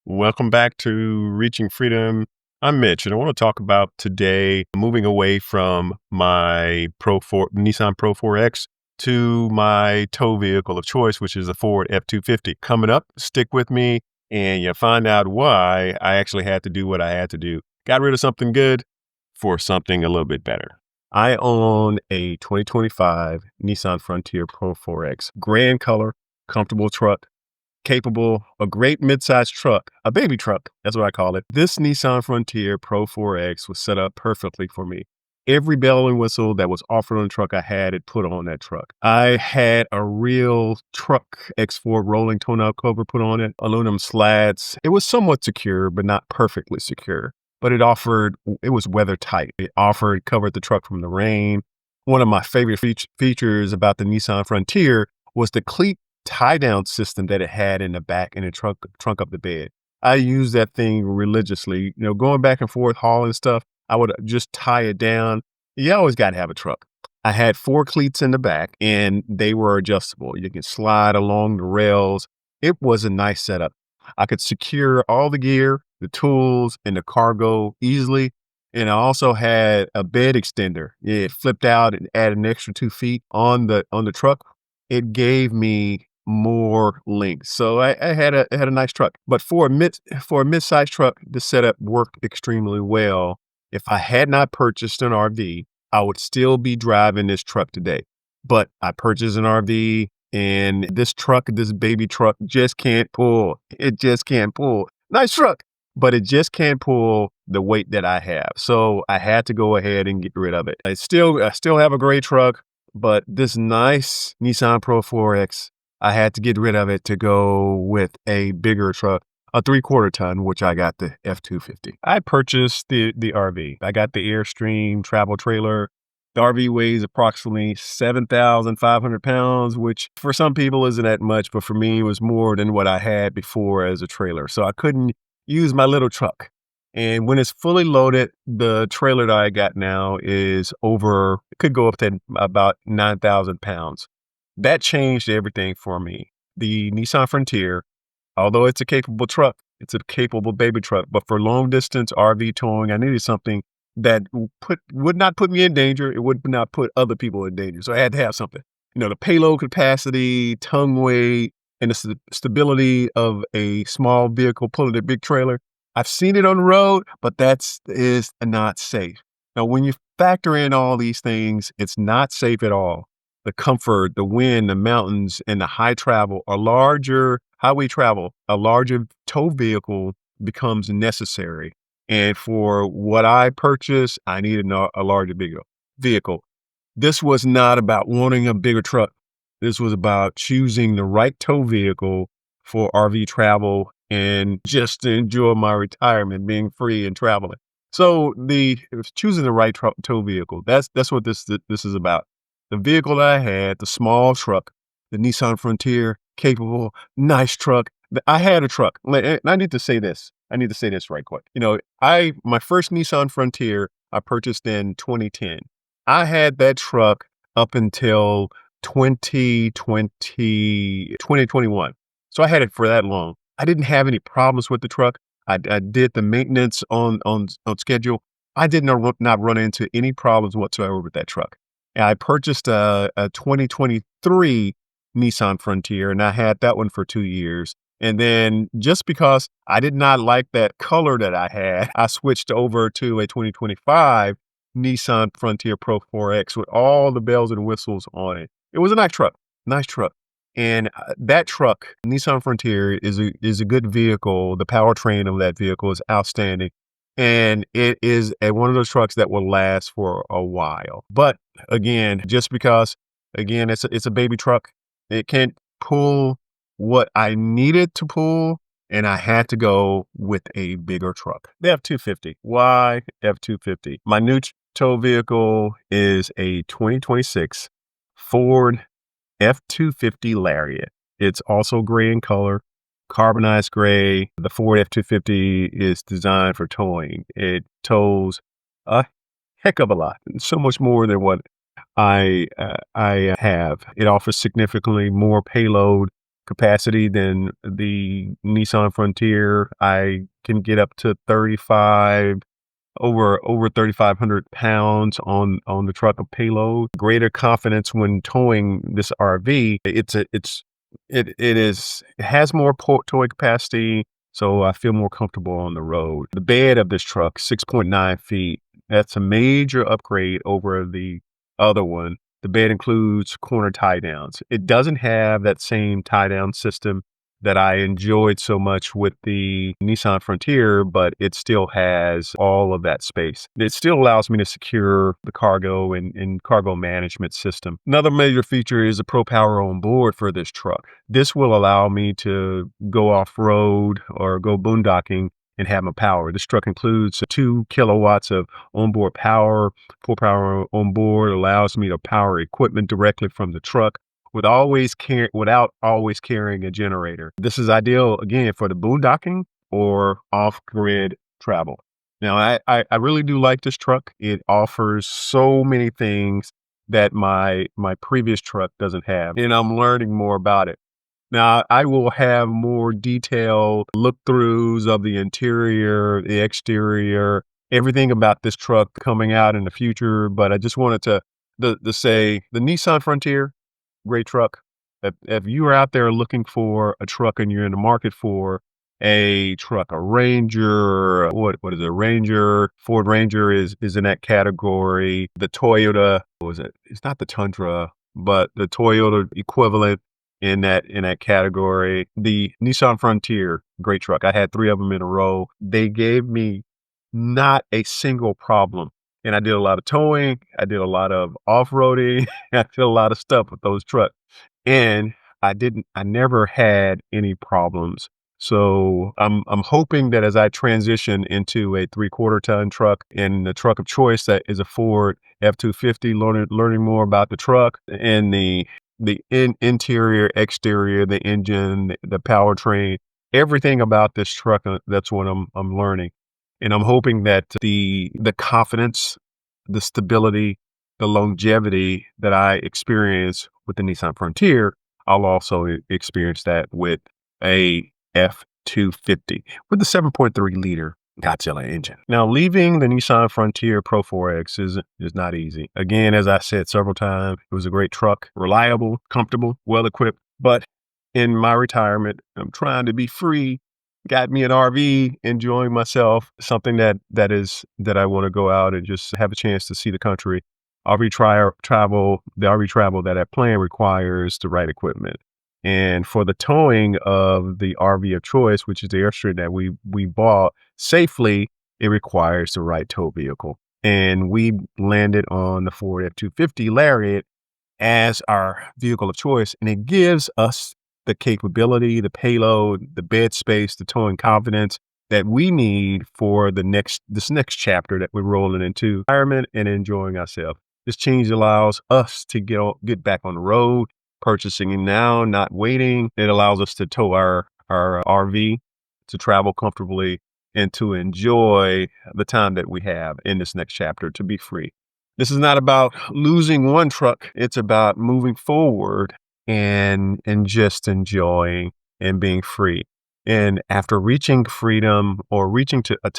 Welcome back to Reaching Freedom. I'm Mitch, and I want to talk about today moving away from my Nissan Pro 4X to my tow vehicle of choice, which is the Ford F-250. Coming up, stick with me, and you'll find out why I actually had to do what I had to do. Got rid of something good for something a little bit better. I own a 2025 Nissan Frontier Pro 4X, gray in color, comfortable truck. Capable, a great midsize truck, a baby truck, that's what I call it. This Nissan Frontier Pro 4X was set up perfectly for me. Every bell and whistle that was offered on the truck, I had it put on that truck. I had a real truck X4 rolling tonneau cover put on it, aluminum slats. It was somewhat secure, but not perfectly secure. But it was weather tight. It covered the truck from the rain. One of my favorite features about the Nissan Frontier was the cleat tie-down system that it had in the back and the trunk of the bed. I used that thing religiously. Going back and forth hauling stuff, I would just tie it down. You always got to have a truck. I had 4 cleats in the back, and they were adjustable. You can slide along the rails. It was a nice setup. I could secure all the gear, the tools, and the cargo easily. And I also had a bed extender. It flipped out and added an extra 2 feet on the truck. It gave me more length. So I had a nice truck. But for a mid-sized truck, the setup worked extremely well. If I had not purchased an RV, I would still be driving this truck today. But I purchased an RV, and this baby truck just can't pull. It just can't pull. Nice truck, but it just can't pull the weight that I have. So I had to go ahead and get rid of it. I still have a great truck, but this nice Nissan Pro 4X, I had to get rid of it to go with a bigger truck, a 3/4 ton, which I got the F-250. I purchased the RV. I got the Airstream travel trailer. The RV weighs approximately 7,500 pounds, which for some people isn't that much, but for me, it was more than what I had before as a trailer. So I couldn't use my little truck. And when it's fully loaded, the trailer that I got now it could go up to about 9,000 pounds. That changed everything for me. The Nissan Frontier, although it's a capable truck, it's a capable baby truck, but for long distance RV towing, I needed something that would not put me in danger. It would not put other people in danger. So I had to have something. The payload capacity, tongue weight, and the stability of a small vehicle pulling a big trailer. I've seen it on the road, but is not safe. Now, when you factor in all these things, it's not safe at all. The comfort, the wind, the mountains, and the highway travel, a larger tow vehicle becomes necessary. And for what I purchased, I needed a larger, bigger vehicle. This was not about wanting a bigger truck. This was about choosing the right tow vehicle for RV travel and just to enjoy my retirement, being free and traveling. So choosing the right tow vehicle, that's what this is about. The vehicle that I had, the small truck, the Nissan Frontier, capable, nice truck. I had a truck. And I need to say this. Right quick. My first Nissan Frontier, I purchased in 2010. I had that truck up until 2021. So I had it for that long. I didn't have any problems with the truck. I did the maintenance on schedule. I did not run into any problems whatsoever with that truck. And I purchased a 2023 Nissan Frontier, and I had that one for 2 years. And then just because I did not like that color that I had, I switched over to a 2025 Nissan Frontier Pro 4X with all the bells and whistles on it. It was a nice truck. And that truck, Nissan Frontier, is a good vehicle. The powertrain of that vehicle is outstanding. And it is one of those trucks that will last for a while. But again, just because, it's a baby truck, it can't pull what I needed to pull, and I had to go with a bigger truck. The F-250. Why F-250? My new tow vehicle is a 2026 Ford F-250 Lariat. It's also gray in color. Carbonized gray. The Ford F-250 is designed for towing. It tows a heck of a lot, so much more than what I have. It offers significantly more payload capacity than the Nissan Frontier. I can get up to 35 over 3,500 pounds on the truck of payload. Greater confidence when towing this RV. It has more towing capacity, so I feel more comfortable on the road. The bed of this truck, 6.9 feet. That's a major upgrade over the other one. The bed includes corner tie downs. It doesn't have that same tie down system that I enjoyed so much with the Nissan Frontier, but it still has all of that space. It still allows me to secure the cargo and cargo management system. Another major feature is the Pro Power Onboard for this truck. This will allow me to go off-road or go boondocking and have my power. This truck includes 2 kilowatts of onboard power. Full power onboard allows me to power equipment directly from the truck without always carrying a generator. This is ideal, again, for the boondocking or off-grid travel. Now, I really do like this truck. It offers so many things that my previous truck doesn't have, and I'm learning more about it. Now, I will have more detailed look-throughs of the interior, the exterior, everything about this truck coming out in the future, but I just wanted to say the Nissan Frontier, great truck. If you are out there looking for a truck and you're in the market for a truck, a Ranger, what is it? Ranger, Ford Ranger is in that category. The Toyota, what was it? It's not the Tundra, but the Toyota equivalent in that category. The Nissan Frontier, great truck. I had 3 of them in a row. They gave me not a single problem. And I did a lot of towing. I did a lot of off-roading. I did a lot of stuff with those trucks. And I never had any problems. So I'm hoping that as I transition into a 3/4 ton truck and the truck of choice that is a Ford F-250, learning more about the truck and the interior, exterior, the engine, the powertrain, everything about this truck, that's what I'm learning. And I'm hoping that the confidence, the stability, the longevity that I experience with the Nissan Frontier, I'll also experience that with a F-250 with the 7.3 liter Godzilla engine. Now, leaving the Nissan Frontier Pro-4X is not easy. Again, as I said several times, it was a great truck, reliable, comfortable, well-equipped. But in my retirement, I'm trying to be free. Got me an RV, enjoying myself, something that I want to go out and just have a chance to see the country. The RV travel that I plan requires the right equipment. And for the towing of the RV of choice, which is the Airstream that we bought safely, it requires the right tow vehicle. And we landed on the Ford F-250 Lariat as our vehicle of choice. And it gives us the capability, the payload, the bed space, the towing confidence that we need for this next chapter that we're rolling into, retirement and enjoying ourselves. This change allows us to get back on the road, purchasing it now, not waiting. It allows us to tow our RV, to travel comfortably, and to enjoy the time that we have in this next chapter, to be free. This is not about losing one truck. It's about moving forward and just enjoying and being free. And after reaching freedom or reaching to this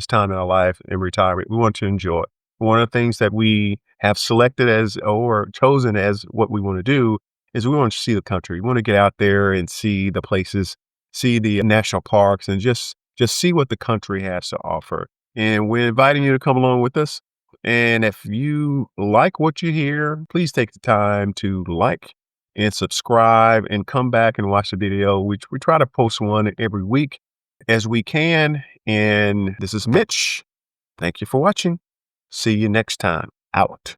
time in our life in retirement, we want to enjoy. One of the things that we have selected as or chosen as what we want to do is we want to see the country. We want to get out there and see the places, see the national parks, and just see what the country has to offer. And we're inviting you to come along with us. And if you like what you hear, please take the time to like and subscribe and come back and watch the video. We try to post one every week as we can. And this is Mitch. Thank you for watching. See you next time. Out.